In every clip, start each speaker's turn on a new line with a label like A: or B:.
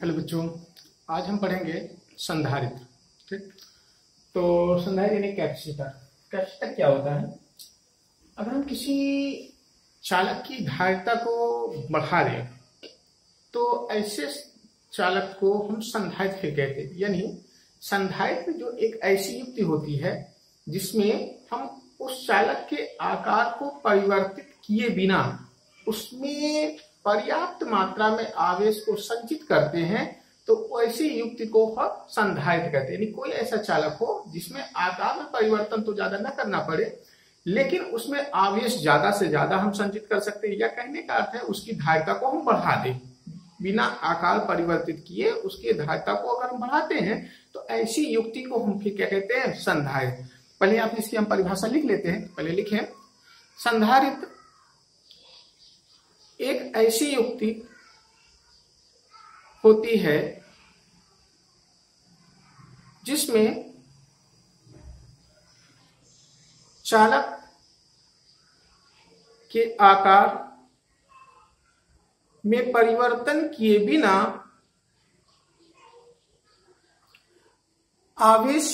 A: Hello बच्चों, आज हम पढ़ेंगे संधारित्र। ठीक, तो संधारित्र यानी कैपेसिटर। कैपेसिटर क्या होता है? अगर हम किसी चालक की धारिता को बढ़ा दें तो ऐसे चालक को हम संधारित्र कहते हैं। यानी संधारित्र जो एक ऐसी युक्ति होती है जिसमें हम उस चालक के आकार को परिवर्तित किए बिना उसमें पर्याप्त मात्रा में आवेश को संचित करते हैं, तो ऐसी युक्ति को हम संधारित्र कहते हैं। यानी कोई ऐसा चालक हो जिसमें आकार में परिवर्तन तो ज्यादा न करना पड़े, लेकिन उसमें आवेश ज्यादा से ज्यादा हम संचित कर सकते हैं। या कहने का अर्थ है उसकी धारिता को हम बढ़ा दें, बिना आकार परिवर्तित किए उसकी धारिता को अगर हम बढ़ाते हैं तो ऐसी युक्ति को हम फिर क्या कहते हैं? संधारित्र। पहले आप इसकी हम परिभाषा लिख लेते हैं। पहले लिखें, संधारित्र एक ऐसी युक्ति होती है जिसमें चालक के आकार में परिवर्तन किए बिना आवेश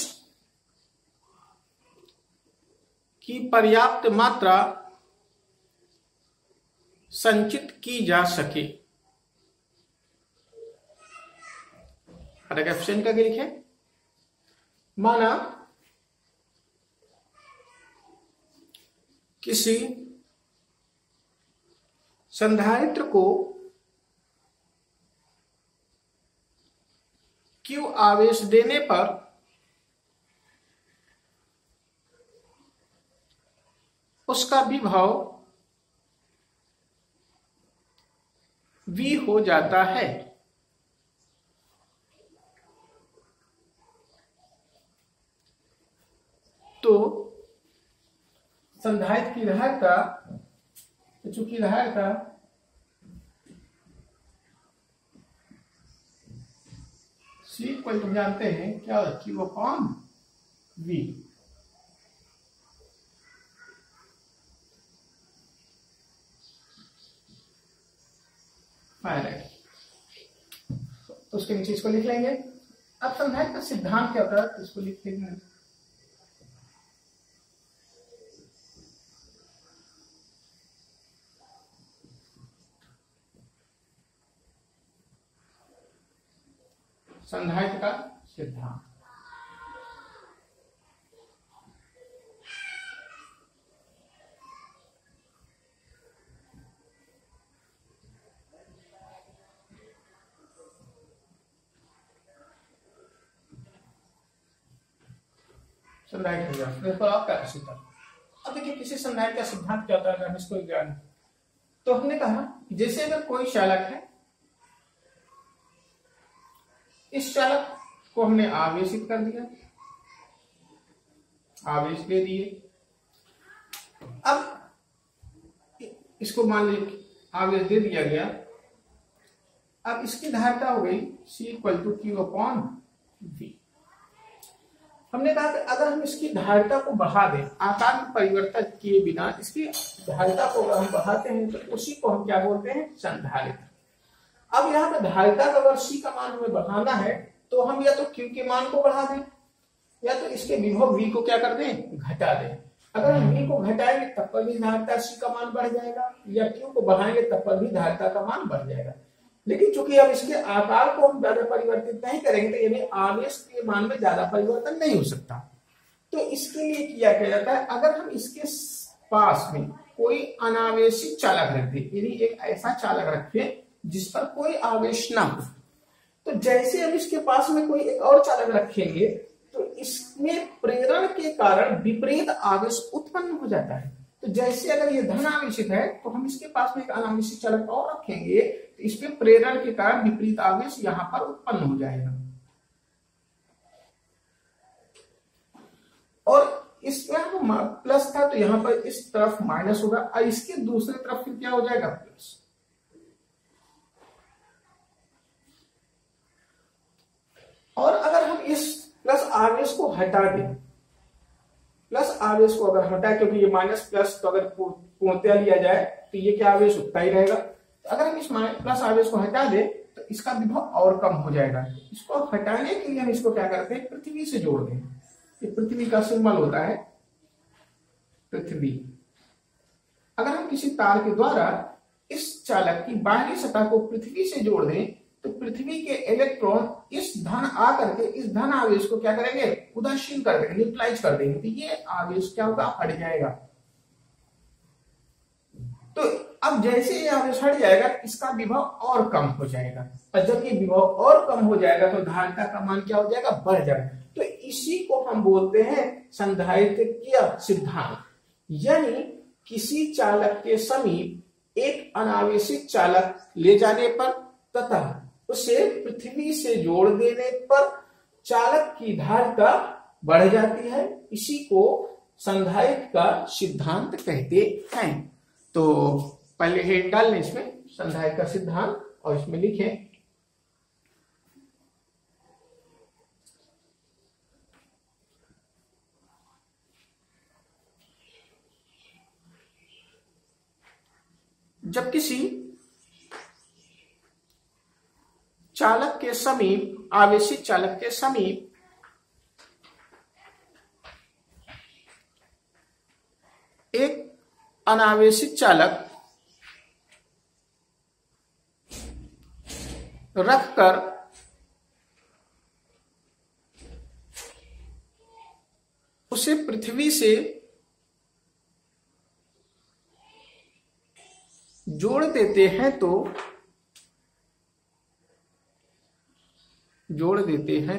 A: की पर्याप्त मात्रा संचित की जा सके। ऑप्शन का लिखे, माना किसी संधारित्र को Q आवेश देने पर उसका विभव V हो जाता है। तो संधारित्र की धारिता, चूंकि धारिता C को तुम जानते हैं क्या? Q/V। तो उसके नीचे इसको लिख लेंगे। अब संधारित्र का सिद्धांत क्या होता है इसको लिख लेंगे। संधारित्र का सिद्धांत, संधारित्र का कैपेसिटर। अब देखिए किसी संधारित्र का सिद्धांत क्या होता है, इसको ज्ञान। तो हमने कहा जैसे अगर कोई चालक है, इस चालक को हमने आवेशित कर दिया, आवेश दे दिए। अब इसको मान लीजिए आवेश दे दिया गया। अब इसकी धारिता हो गई C=Q/V। हमने कहा कि अगर हम इसकी धारिता को बढ़ा दें, आकार में परिवर्तन किए बिना इसकी धारिता को अगर हम बढ़ाते हैं तो उसी को हम क्या बोलते हैं? संधारित्र। अब यहाँ पे धारिता का अगर C का मान हमें बढ़ाना है तो हम या तो Q के मान को बढ़ा दें या तो इसके विभव V को क्या कर दें? घटा दें। अगर हम V को घटाएंगे तब पर भी धारिता C का मान बढ़ जाएगा, या Q को बढ़ाएंगे तब पर भी धारिता का मान बढ़ जाएगा। लेकिन चूंकि अब इसके आकार को हम ज्यादा परिवर्तित नहीं करेंगे तो यानी आवेश के मान में ज्यादा परिवर्तन नहीं हो सकता। तो इसके लिए किया जाता है, अगर हम इसके पास में कोई अनावेशित चालक रखें, यानी एक ऐसा चालक रखें जिस पर कोई आवेश ना हो, तो जैसे हम इसके पास में कोई एक और चालक रखेंगे तो इसमें प्रेरण के कारण विपरीत आवेश उत्पन्न हो जाता है। तो जैसे अगर ये धन आवेशित है तो हम इसके पास में एक अनावेशित चालक और रखेंगे तो इसमें प्रेरण के कारण विपरीत आवेश यहां पर उत्पन्न हो जाएगा। और इसमें प्लस था तो यहां पर इस तरफ माइनस होगा और इसके दूसरी तरफ फिर क्या हो जाएगा? प्लस। और अगर हम इस प्लस आवेश को हटा दें, प्लस आवेश को अगर हटाए, क्योंकि ये माइनस प्लस तो अगर पूर्णतया लिया जाए तो ये क्या आवेश उतना ही रहेगा। तो अगर हम इस प्लस आवेश को हटा दें तो इसका विभव और कम हो जाएगा। इसको हटाने के लिए हम इसको क्या करते हैं, पृथ्वी से जोड़ दें। ये पृथ्वी का सिंबल होता है पृथ्वी। अगर हम किसी तार के द्वारा इस चालक की बाहरी सतह को पृथ्वी से जोड़ दें तो पृथ्वी के इलेक्ट्रॉन इस धन आकर के इस धन आवेश को क्या करेंगे, उदासीन कर देंगे, न्यूट्रलाइज कर देंगे। तो ये आवेश क्या होगा, हट जाएगा। तो अब जैसे ये आवेश हट जाएगा इसका विभव और कम हो जाएगा, और जब ये विभव और कम हो जाएगा तो धारिता का मान क्या हो जाएगा, बढ़ जाएगा। तो इसी को हम बोलते हैं संधारित्रीय सिद्धांत। यानी किसी चालक के समीप एक अनावेशित चालक ले जाने पर तथा उसे पृथ्वी से जोड़ देने पर चालक की धारिता बढ़ जाती है। इसी को संधारित्र का सिद्धांत कहते हैं। तो पहले हेड डाल लें इसमें संधारित्र का सिद्धांत और इसमें लिखें जब किसी चालक के समीप, आवेशित चालक के समीप एक अनावेशित चालक रखकर उसे पृथ्वी से जोड़ देते हैं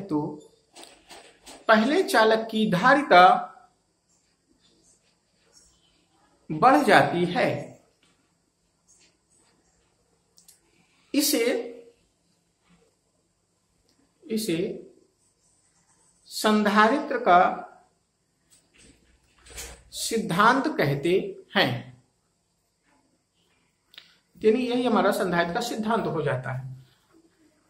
A: तो पहले चालक की धारिता बढ़ जाती है। इसे संधारित्र का सिद्धांत कहते हैं। यानी यही हमारा संधारित्र का सिद्धांत हो जाता है।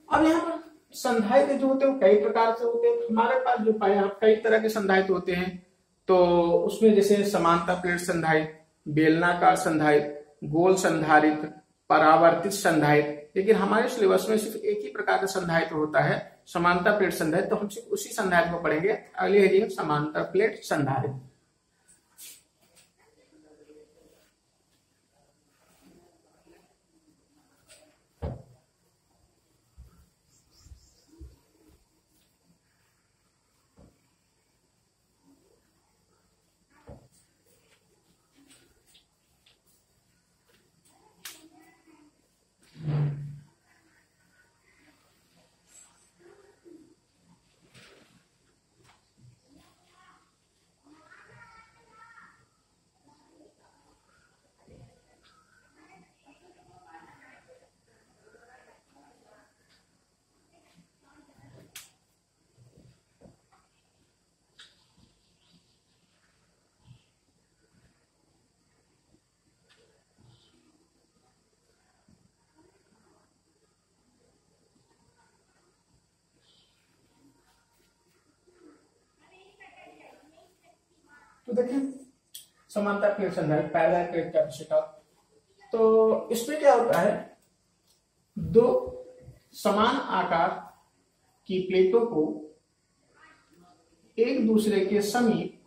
A: अब यहाँ पर संधारित्र जो होते हैं वो कई प्रकार से होते हैं। हमारे पास जो पाया कई तरह के संधारित्र होते हैं। तो उसमें जैसे समांतर प्लेट संधारित्र, बेलनाकार संधारित्र, गोल संधारित्र, परावर्तित संधारित्र। लेकिन हमारे सिलेबस में सिर्फ एक ही प्रकार का संधारित्र होता है, समांतर प्लेट संधारित्र। तो हम सिर्फ उसी संधारित्र को पढ़ेंगे। अगली हेडिंग समांतर प्लेट संधारित्र। तो देखिए समांतर प्लेट संधारित्र, पैरेलल प्लेट कैपेसिटर। तो इसमें क्या होता है, दो समान आकार की प्लेटों को एक दूसरे के समीप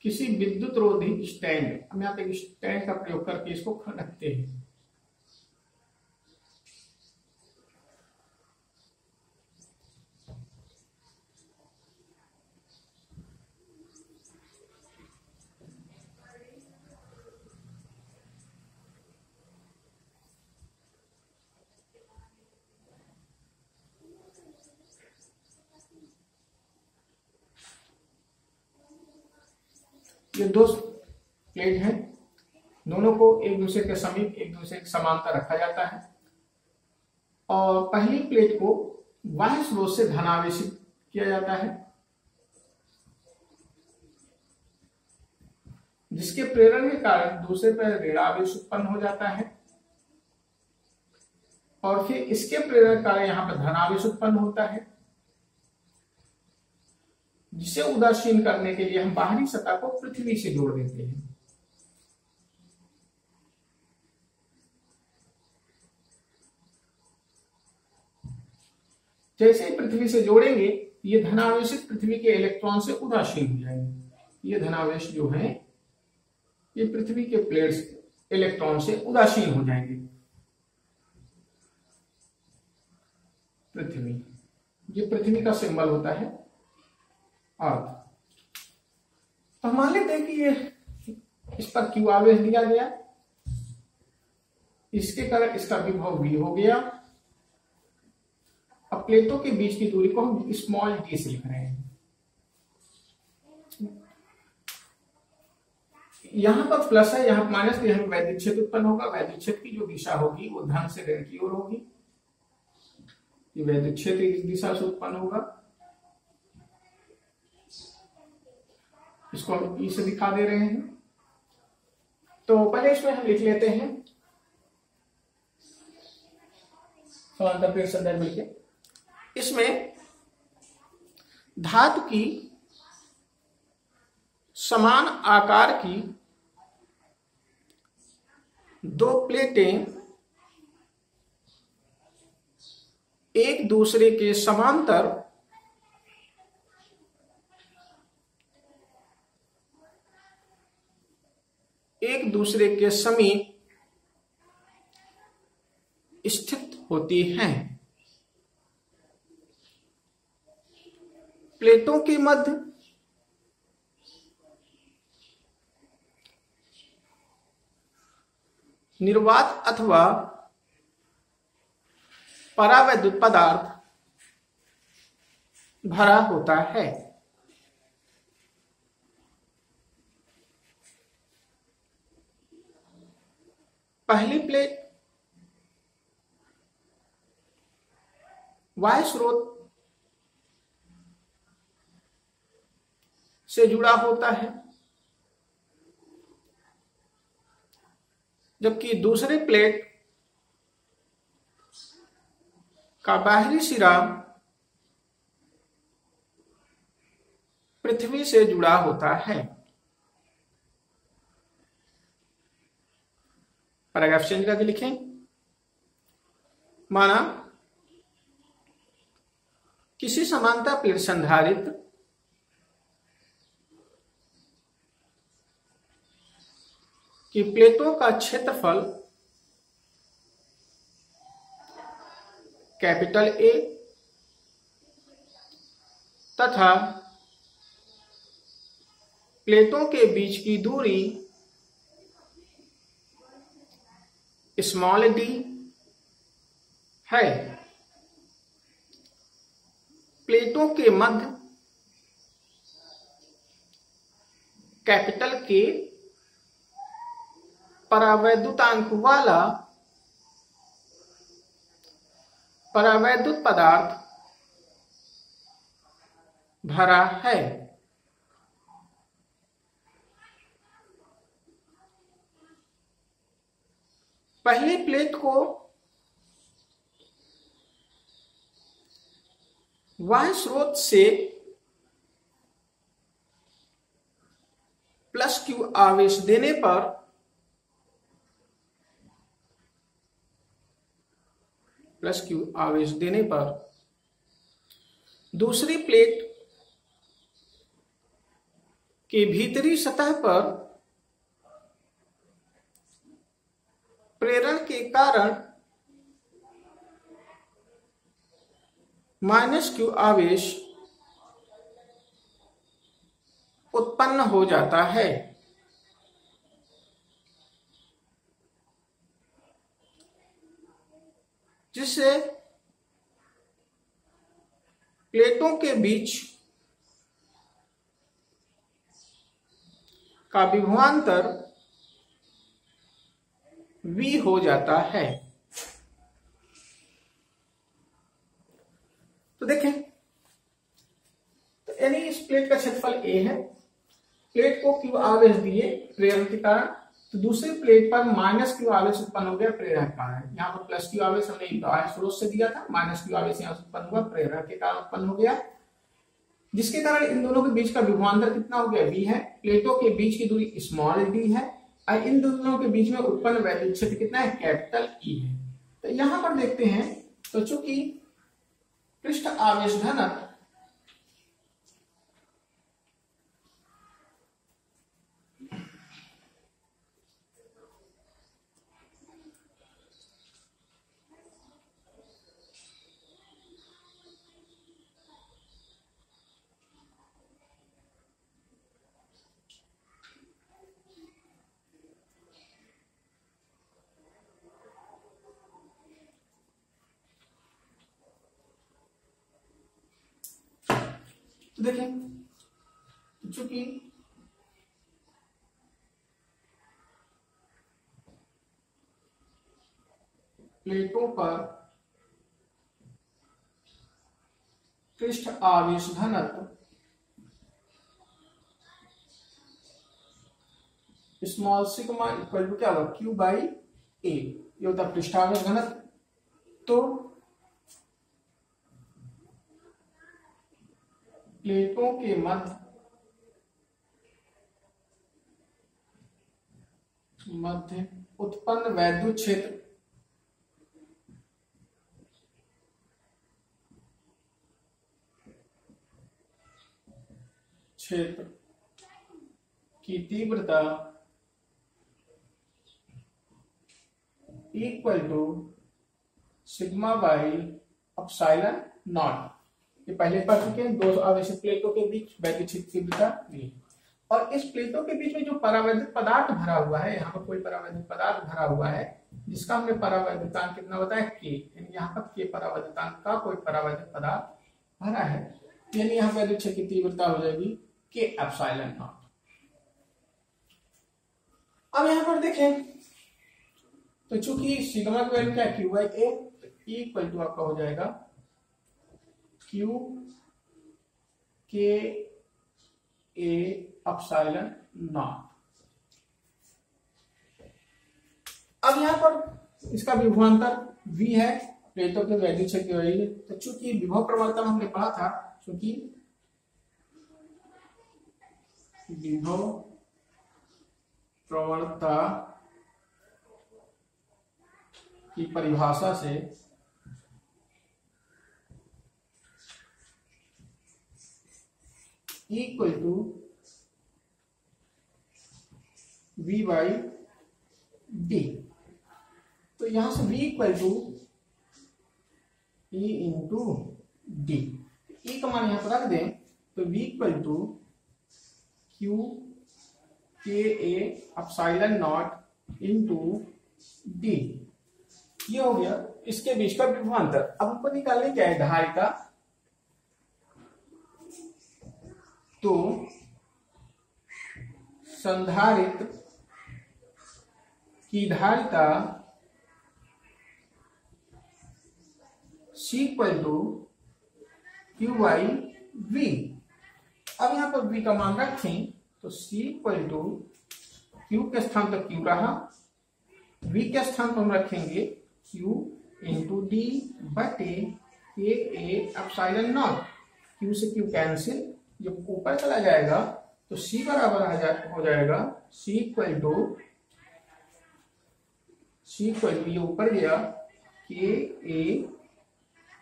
A: किसी विद्युत रोधी स्टैंड, हम यहाँ पे स्टैंड का प्रयोग करके इसको रखते हैं। ये दो प्लेट हैं, दोनों को एक दूसरे के समीप, एक दूसरे के समांतर रखा जाता है। और पहली प्लेट को बाह्य स्रोत से धनावेशित किया जाता है, जिसके प्रेरण के कारण दूसरे पर ऋणावेश उत्पन्न हो जाता है। और फिर इसके प्रेरण के कारण यहाँ पर धनावेश उत्पन्न होता है, जिसे उदासीन करने के लिए हम बाहरी सतह को पृथ्वी से जोड़ देते हैं। जैसे ही पृथ्वी से जोड़ेंगे ये धनावेशित पृथ्वी के इलेक्ट्रॉन से उदासीन हो जाएंगे। ये धनावेश जो है ये पृथ्वी के प्लेट्स इलेक्ट्रॉन से उदासीन हो जाएंगे। पृथ्वी, ये पृथ्वी का सिंबल होता है अर्थ। तो मान लेते हैं कि ये इस पर क्यू आवेश दिया गया, इसके कारण इसका विभव v हो गया। अब प्लेटों के बीच की दूरी को हम स्मॉल d से लिख रहे हैं। यहां पर प्लस है, यहां माइनस, तो यहां वैद्युत क्षेत्र उत्पन्न होगा। वैद्युत क्षेत्र की जो दिशा होगी वो धन से ऋण की ओर होगी। ये वैद्युत क्षेत्र इस दिशा से उत्पन्न होगा। इसको हम ई से दिखा दे रहे हैं। तो पहले इसमें हम लिख लेते हैं समांतर प्लेट संदर्भ मिलके। इसमें धातु की समान आकार की दो प्लेटें एक दूसरे के समांतर एक दूसरे के समीप स्थित होती हैं। प्लेटों के मध्य निर्वात अथवा परावैद्युत पदार्थ भरा होता है। पहली प्लेट वायु स्रोत से जुड़ा होता है, जबकि दूसरे प्लेट का बाहरी सिरा पृथ्वी से जुड़ा होता है। पैराग्राफ चेंज करके लिखें। माना किसी समांतर प्लेट संधारित्र कि प्लेटों का क्षेत्रफल कैपिटल ए तथा प्लेटों के बीच की दूरी स्मॉल डी है। प्लेटों के मध्य कैपिटल के परावैद्युतांक वाला परावैद्युत पदार्थ भरा है। पहली प्लेट को वायु स्रोत से प्लस क्यू आवेश देने पर दूसरी प्लेट के भीतरी सतह पर प्रेरण के कारण माइनस क्यू आवेश उत्पन्न हो जाता है। जिससे प्लेटों के बीच का विभवांतर V हो जाता है। तो देखें, तो यानी इस प्लेट का क्षेत्रफल A है। प्लेट को क्यू आवेश दिए प्रेरण के कारण, तो दूसरी प्लेट पर माइनस क्यू आवेश उत्पन्न हो गया प्रेरण के कारण। यहाँ पर प्लस क्यू आवेश हमने बाह्य स्रोत से दिया था, माइनस क्यू आवेश यहाँ से उत्पन्न हुआ प्रेरण के कारण उत्पन्न हो गया, जिसके कारण इन दोनों के बीच का विभवांतर कितना हो गया V है। प्लेटों के बीच की दूरी स्मॉल d है और इन दोनों के बीच में उत्पन्न वैद्युत क्षेत्र कितना है, कैपिटल E है। तो यहाँ पर देखते हैं, तो चूंकि पृष्ठ आवेश घनत्व तो देखें चूंकि प्लेटों पर पृष्ठ आवेश घनत्व स्मॉल सिग्मा इक्वल टू क्या होगा, क्यू बाई ए, ये होता है पृष्ठावेश घनत्व। तो प्लेटों के मध्य उत्पन्न वैद्युत क्षेत्र की तीव्रता equal to sigma by epsilon naught. ये पहले पढ़ चुके हैं, दो आवेशित प्लेटों के बीच वैद्युत क्षेत्र तीव्रता ली। और इस प्लेटों के बीच में जो परावैद्युत पदार्थ भरा हुआ है, यहाँ पर कोई परावैद्युत पदार्थ भरा हुआ है जिसका हमने परावैद्युतांक कितना बताया, के, यानी यहाँ पर के परावैद्युतांक का कोई परावैद्युत पदार्थ भरा है, यानी यहाँ वैद्युत क्षेत्र की तीव्रता हो जाएगी के एप्सिलॉन नॉट। अब यहाँ पर देखें तो चूंकि सिग्मा की वैल्यू क्या है, क्यू बाई ए, तो इक्वल टू आपका हो जाएगा क्यू के ए एप्सिलॉन नॉट। अब यहां पर इसका विभवांतर v है, प्लेटों के वैद्युत क्षेत्र की वजह से। तो चूंकि विभव प्रवणता हमने पढ़ा था, चूंकि विभव प्रवणता की परिभाषा से equal to v by D. तो यहां से v equal to e into D, e का मान यहां पर रख दें तो v इक्वल टू क्यू के A epsilon not into D, ये हो गया इसके बीच का विभवांतर। अब हमको निकालने क्या है, धारिता। तो संधारित्र की धारिता C equal to Q by V. अब यहां पर v का मान रखें तो C इक्वल टू क्यू के स्थान पर क्यू रहा, v के स्थान पर हम रखेंगे q इंटू डी बटे के ए एप्सिलॉन नॉट। q से q कैंसिल, जब ऊपर चला जाएगा तो c बराबर हो जाएगा c इक्वल टू ये ऊपर गया के ए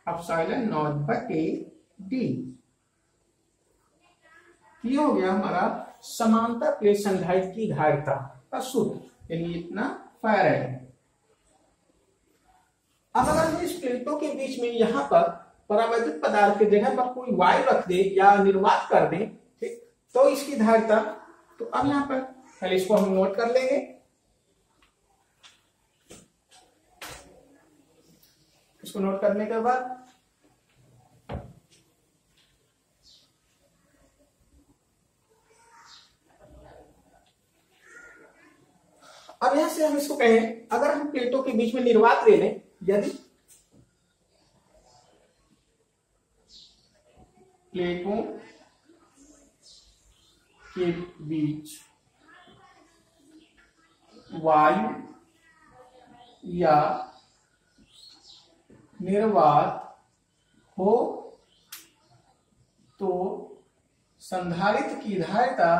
A: एप्सिलॉन नॉट बटे डी। ये हो गया हमारा समांतर प्लेट संधारित्र की धारिता का सूत्र, यानी इतना फैराड। अब अगर हम इस प्लेटों के बीच में यहाँ पर परावैद्युत पदार्थ की जगह पर कोई वायु रख दे या निर्वात कर दे, ठीक, तो इसकी धारिता, तो अब यहाँ पर पहले इसको हम नोट कर लेंगे। इसको नोट करने के बाद अब यहां से हम इसको कहें, अगर हम प्लेटों के बीच में निर्वात ले लें, यदि प्लेटों के बीच वायु या निर्वात हो तो संधारित्र की धारिता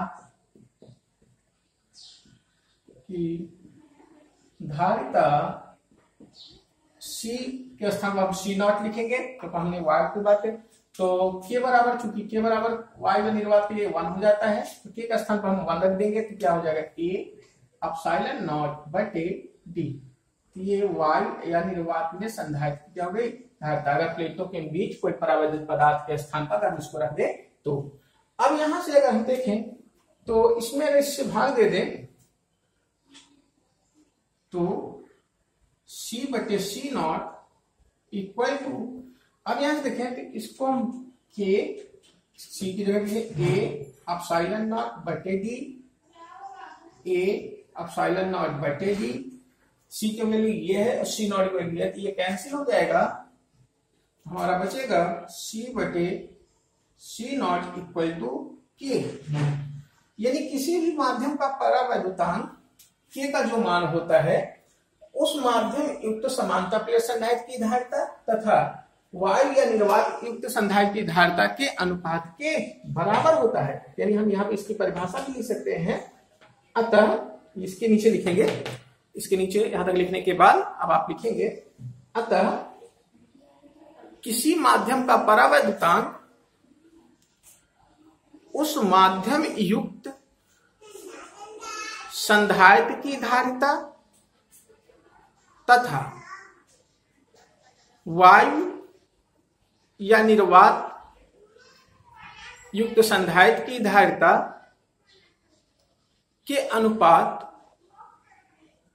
A: सी के स्थान पर हम सी नॉट लिखेंगे, तो हमने वाई की बात है। तो के बराबर, चूंकि के बराबर वाई व निर्वात के लिए 1 हो जाता है, तो के का स्थान पर हम 1 रख देंगे, तो क्या हो जाएगा ए एप्सिलॉन नॉट बटे डी। ये वायु या निर्वात में संधारित्र क्या हो गई, धारिता। अगर प्लेटों के बीच कोई परावैद्युत पदार्थ के स्थान पर हम इसको रख दे तो। अब यहां से अगर हम देखें तो इसमें अगर इससे भाग दे दें तो सी बटे सी नॉट इक्वल टू, अब यहां से देखें तो इसको हम के सी की जगह पे ए एप्सिलॉन नॉट बटे डी, ए एप्सिलॉन नॉट बटे डी, सी की वैल्यू ये है और सी नॉट की वैल्यू है, तो ये कैंसिल हो जाएगा, हमारा बचेगा सी बटे सी नॉट इक्वल टू के। यानी किसी भी माध्यम का परावैद्युतांक के का जो मान होता है उस माध्यम युक्त समानता प्लेट संधारित्र की धारिता तथा वायु या निर्वात युक्त संधारित्र की धारिता के अनुपात के बराबर होता है। यानी हम यहाँ पे इसकी परिभाषा भी लिख सकते हैं। अतः इसके नीचे लिखेंगे, इसके नीचे यहां तक लिखने के बाद अब आप लिखेंगे, अतः किसी माध्यम का परावैद्युतांक उस माध्यम युक्त संधारित्र की धारिता तथा वायु या निर्वात युक्त संधारित्र की धारिता के अनुपात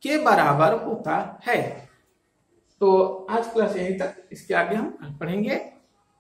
A: के बराबर होता है। तो आज क्लास यहीं तक, इसके आगे हम पढ़ेंगे।